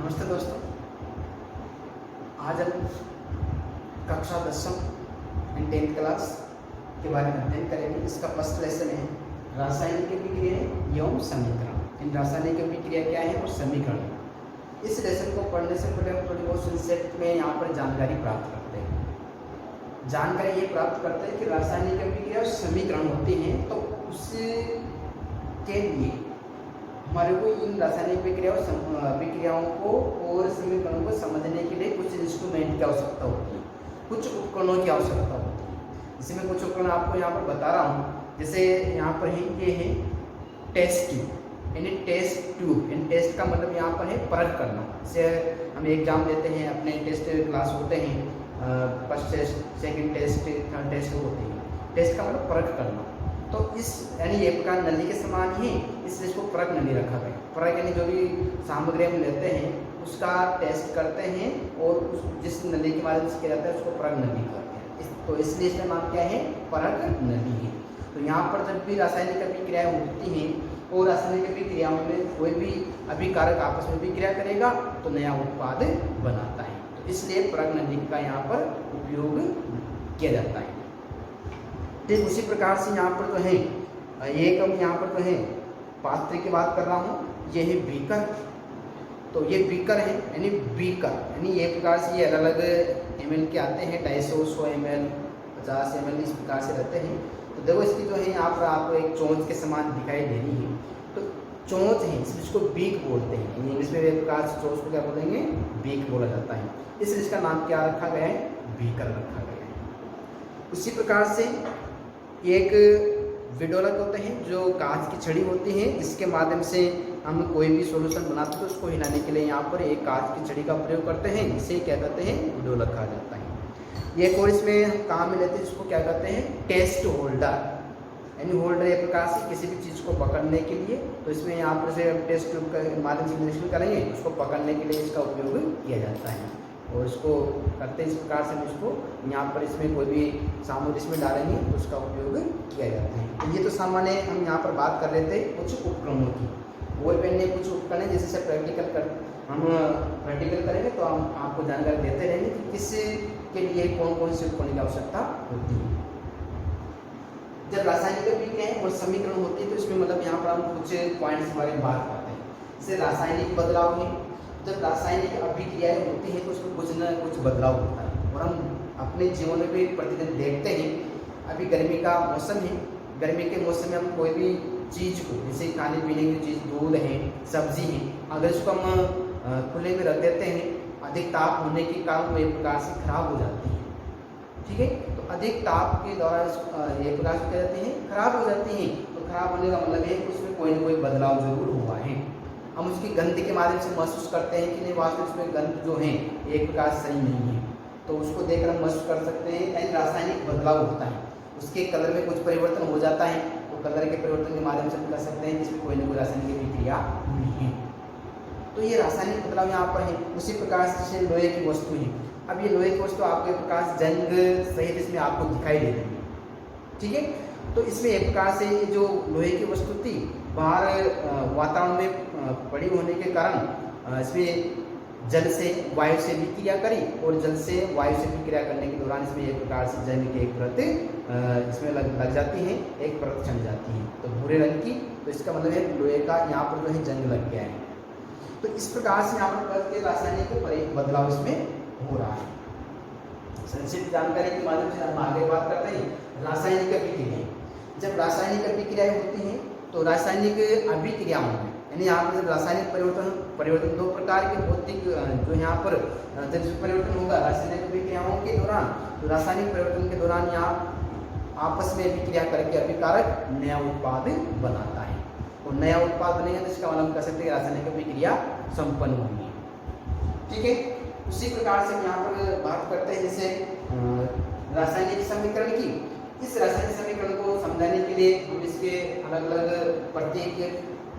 नमस्ते दोस्तों। आज हम कक्षा 10वीं एंड 10th क्लास के बारे में अध्ययन करेंगे। इसका फर्स्ट लेसन है रासायनिक अभिक्रियाएं एवं समीकरण। इन रासायनिक अभिक्रिया क्या है और समीकरण। इस लेसन को पढ़ने से पहले हम थोड़ी बहुत संक्षेप में यहाँ पर जानकारी प्राप्त करते हैं। जानकारी ये प्राप्त करते हैं कि रासायनिक अभिक्रिया और समीकरण होती हैं, तो उसके लिए हमारे को इन रासायनिक विक्रियाओं को और समीकरणों को समझने के लिए कुछ इंस्ट्रूमेंट की आवश्यकता होती है, कुछ उपकरणों की आवश्यकता होती है। इसमें कुछ उपकरण आपको यहाँ पर बता रहा हूँ। जैसे यहाँ पर है ये है टेस्ट ट्यूब, यानी टेस्ट ट्यूब। इन टेस्ट का मतलब यहाँ पर है परख करना। जैसे हम एग्जाम देते हैं, अपने टेस्ट क्लास होते हैं, first test, second test, third test होते हैं। टेस्ट का मतलब परख करना। तो इस यानी एक प्रकार नली के समान ही इसलिए इसको परख नली रखा गया। परख यानी जो भी सामग्री हम लेते हैं उसका टेस्ट करते हैं और जिस नली के माध्यम से किया जाता है उसको परख नली कहते हैं। तो इसलिए इसका नाम क्या है, परख नली है। तो यहाँ पर जब भी रासायनिक अभिक्रियाएं होती हैं और रासायनिक अभिक्रियाओं में कोई भी अभिकारक आपस में अभिक्रिया करेगा तो नया उत्पाद बनाता है। तो इसलिए परख नली का यहाँ पर उपयोग किया जाता है। ठीक उसी प्रकार से यहाँ पर तो है एक, हम यहाँ पर तो है पात्र की बात कर रहा हूँ, ये है बीकर। तो ये बीकर है यानी बीकर, यानी एक प्रकार से ये अलग अलग ml के आते हैं, 250, 100 ml, 50 ml इस प्रकार से रहते हैं। तो देखो इसकी जो है यहाँ पर आपको एक चोंच के समान दिखाई दे रही है। तो चोंच है, इसको बीक बोलते हैं। इंग्लिश में एक प्रकार से चोंच को क्या बोलेंगे, बीक बोला जाता है। इसलिए इसका नाम क्या रखा गया है, बीकर रखा गया है। उसी प्रकार से एक विडोलक होते हैं जो कांच की छड़ी होती है, जिसके माध्यम से हम कोई भी सॉल्यूशन बनाते हैं तो उसको हिलाने के लिए यहाँ पर एक कांच की छड़ी का प्रयोग करते हैं। इसे क्या कहते हैं, विडोलक कहा जाता है। एक और इसमें हम काम में लेते हैं जिसको क्या कहते हैं, टेस्ट होल्डर। यानी होल्डर एक प्रकार से किसी भी चीज़ को पकड़ने के लिए, तो इसमें यहाँ पर से टेस्ट ट्यूब के माध्यम से निरीक्षण करेंगे, उसको पकड़ने के लिए इसका उपयोग किया जाता है। और इसको करते इस प्रकार से इसको यहाँ पर इसमें कोई भी सामग्री इसमें डालेंगे तो उसका उपयोग किया जाता है। तो ये तो सामान्य हम यहाँ पर बात कर रहे थे कुछ उपकरणों की। और पहले कुछ उपकरण जैसे हम प्रैक्टिकल करेंगे तो हम आपको जानकारी देते रहेंगे कि किस के लिए कौन कौन से उपकरण की आवश्यकता होती है। जब रासायनिक अभिक्रियाएं और समीकरण होती है तो इसमें मतलब यहाँ पर हम कुछ पॉइंट्स के बारे में बात करते हैं। जैसे रासायनिक बदलाव है, जब रासायनिक अभिक्रियाएं होती हैं तो उसमें कुछ न कुछ बदलाव होता है और हम अपने जीवन में भी प्रतिदिन देखते हैं। अभी गर्मी का मौसम है, गर्मी के मौसम में हम कोई भी चीज़ को, जैसे खाने पीने की चीज़, दूध है, सब्जी है, अगर इसको हम खुले में रख देते हैं, अधिक ताप होने के कारण वो एक प्रकार से खराब हो जाती है। ठीक है, तो अधिक ताप के दौरान एक प्रकार से क्या जाती हैं, खराब हो जाती हैं। तो खराब होने का मतलब है कि उसमें कोई ना कोई बदलाव जरूर हुआ है। हम उसकी गंध के माध्यम से महसूस करते हैं कि नहीं, वास्तव में गंध जो है एक प्रकार सही नहीं है, तो उसको देखकर हम महसूस कर सकते हैं। यानी रासायनिक बदलाव होता है, उसके कलर में कुछ परिवर्तन हो जाता है, तो कलर के परिवर्तन के माध्यम से हम कह सकते हैं कि इसमें कोई ना कोई रासायनिक अभिक्रिया हुई है। तो ये रासायनिक बदलाव यहाँ पर है। उसी प्रकार से लोहे की वस्तु है। अब ये लोहे की वस्तु आपको एक प्रकार से जंग सहित इसमें आपको दिखाई दे रही है। ठीक है, तो इसमें एक प्रकार से ये जो लोहे की वस्तु थी बाहर वातावरण में पड़ी होने के कारण इसमें जल से वायु से विक्रिया करी और जल से वायु से विक्रिया करने के दौरान इसमें एक प्रकार से जंग की एक परत इसमें लग जाती है, एक परत छन जाती है, तो भूरे रंग की। तो इसका मतलब है लोहे का यहाँ पर जो है जंग लग गया है। तो इस प्रकार से यहाँ पर रासायनिक बदलाव इसमें हो रहा है। संक्षिप्त जानकारी के माध्यम से हम आगे बात करते हैं रासायनिक अभिक्रियाएं। जब रासायनिक अभिक्रियाएं होती हैं तो रासायनिक अभिक्रियाओं में, यानी यहाँ पर जब रासायनिक परिवर्तन दो प्रकार के भौतिक जो यहाँ पर जब परिवर्तन होगा रासायनिक अभिक्रियाओं के दौरान, तो रासायनिक परिवर्तन के दौरान यहाँ आपस में अभिक्रिया करके अभिकारक नया उत्पाद बनाता है। और नया उत्पाद बनेगा तो इसका मतलब कर सकते हैं रासायनिक अभिक्रिया संपन्न होगी। ठीक है, उसी प्रकार से यहाँ पर बात करते हैं जैसे रासायनिक समीकरण की। इस रासायनिक समीकरण को समझाने के लिए हम इसके अलग अलग प्रत्येक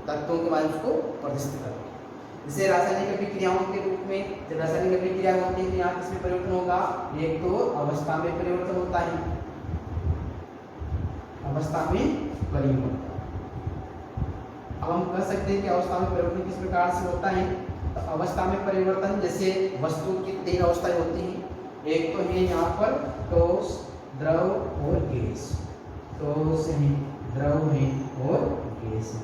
तत्वों के माध्यम को प्रदर्शित करते हैं। जैसे रासायनिक अभिक्रियाओं के रूप में जब रासायनिक अभिक्रिया होती है तो यहाँ किसमें परिवर्तन होगा, एक तो अवस्था में परिवर्तन होता है, अवस्था में परिवर्तन। अब हम कह सकते हैं कि अवस्था में परिवर्तन किस प्रकार से होता है। तो अवस्था में परिवर्तन, जैसे वस्तु की 3 अवस्थाएं होती हैं। एक तो है यहाँ पर ठोस, द्रव और गैस। ठोस है, द्रव है और गैस है।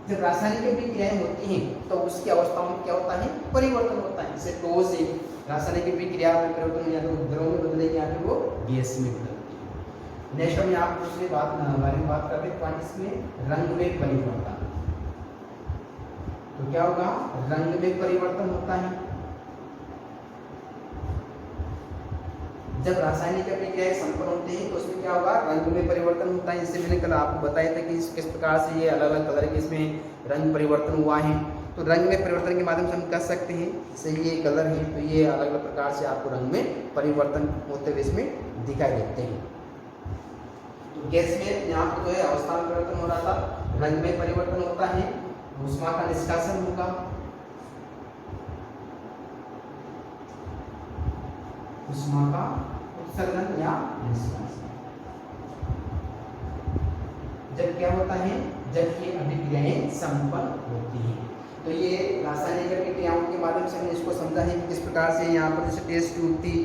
जब रासायनिक अभिक्रियाएं होती हैं तो उसकी अवस्थाओं में क्या होता है, परिवर्तन होता है। जैसे ठोस है, रासायनिक अभिक्रिया में परिवर्तन या तो द्रव में बदलेगी या फिर वो गैस में बदलती है। नेक्स्ट हम यहाँ पर दूसरी बारे में बात करते हैं क्वांटिस में रंग में परिवर्तन। तो क्या होगा, रंग में परिवर्तन होता है। जब रासायनिक अभिक्रियाएं संपन्न होती है तो उसमें क्या होगा, रंग में परिवर्तन होता है। इससे मैंने कल आपको बताया था कि किस प्रकार से ये अलग अलग कलर के इसमें रंग परिवर्तन हुआ है। तो रंग में परिवर्तन के माध्यम से हम कह सकते हैं, जैसे ये कलर है तो ये अलग अलग प्रकार से आपको रंग में परिवर्तन होते हुए इसमें दिखाई देते हैं। तो गैस में यहाँ पर जो है अवस्था में परिवर्तन हो रहा था, रंग में परिवर्तन होता है, ऊष्मा का निष्कासन होगा। ऊष्मा का उत्सर्जन या निष्कासन। जब क्या होता है, जब ये अभिक्रियाएं संपन्न होती हैं। तो ये रासायनिक अभिक्रियाओं के माध्यम से हमने इसको समझा है कि किस प्रकार से यहाँ पर जैसे टेस्ट ट्यूब थी,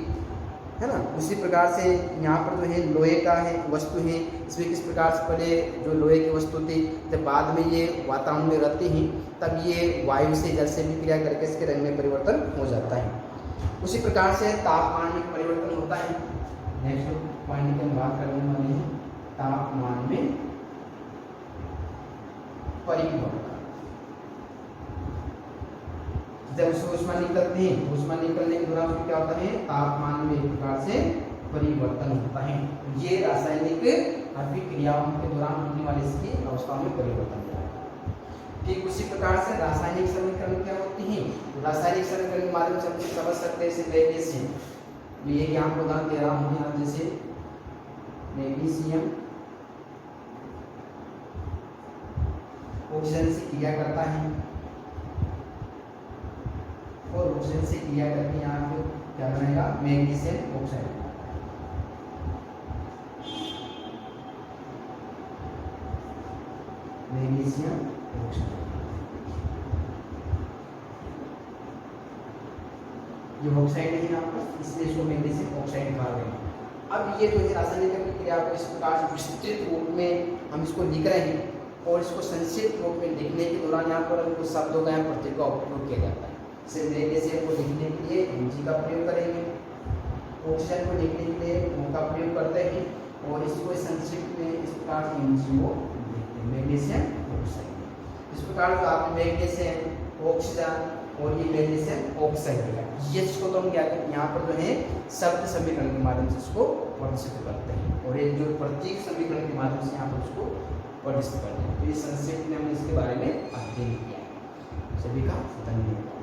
है ना, उसी प्रकार से यहाँ पर जो है लोहे का है वस्तु है, इसमें किस प्रकार से पहले जो लोहे की वस्तु थी, जब बाद में ये वातावरण में रहती हैं तब ये वायु से जल से अभिक्रिया करके इसके रंग में परिवर्तन हो जाता है। उसी प्रकार से तापमान में परिवर्तन होता है। नेक्स्ट पॉइंट की हम बात करने वाले हैं, तापमान में परिवर्तन। जब उससे ऊष्मा निकलती है, ऊष्मा निकलने के दौरान क्या होता है, तापमान में एक प्रकार से परिवर्तन होता है। ये रासायनिक अभिक्रियाओं के दौरान होने वाली इसकी अवस्था में परिवर्तन होता है। ठीक उसी प्रकार से रासायनिक समीकरण क्या होती है, रासायनिक समीकरण के माध्यम से हम समझ सकते हैं। जैसे मैग्नीशियम, ये यहाँ पर उदाहरण दे रहा हूँ, यहाँ जैसे मैग्नीशियम ऑक्सीजन से क्रिया करता है और ऑक्सीजन से क्रिया करके यहाँ पे क्या बनेगा, मैग्नीशियम ऑक्साइड। मैग्नीशियम ऑक्साइड ये ऑक्साइड है यहाँ पर, इसलिए इसको मैग्नीशियम ऑक्साइड कहा गया। अब ये जो है रासायनिक अभिक्रिया को इस प्रकार से विस्तृत रूप में हम इसको लिख रहे हैं और इसको संक्षिप्त रूप में लिखने के दौरान यहाँ पर कुछ शब्दों का प्रतीक का उपयोग किया जाता है। जैसे मैग्नीशियम को लिखने के लिए Mg का प्रयोग करेंगे, ऑक्सीजन को लिखने के लिए O का प्रयोग करते हैं और इसको संक्षिप्त में इस प्रकार से MgO लिखते हैं, मैग्नीशियम ऑक्साइड। इस प्रकार से आपने मैग्नीशियम ऑक्सीजन और ये मैग्नीशियम ऑक्साइड है, ये इसको तो हम क्या करते हैं, यहाँ पर जो है शब्द समीकरण के माध्यम से इसको प्रदर्शित करते हैं और ये जो प्रतीक समीकरण के माध्यम से यहाँ पर उसको प्रदर्शित करते हैं। तो ये संक्षिप्त में हमने इसके बारे में अध्ययन किया। सभी का धन्यवाद।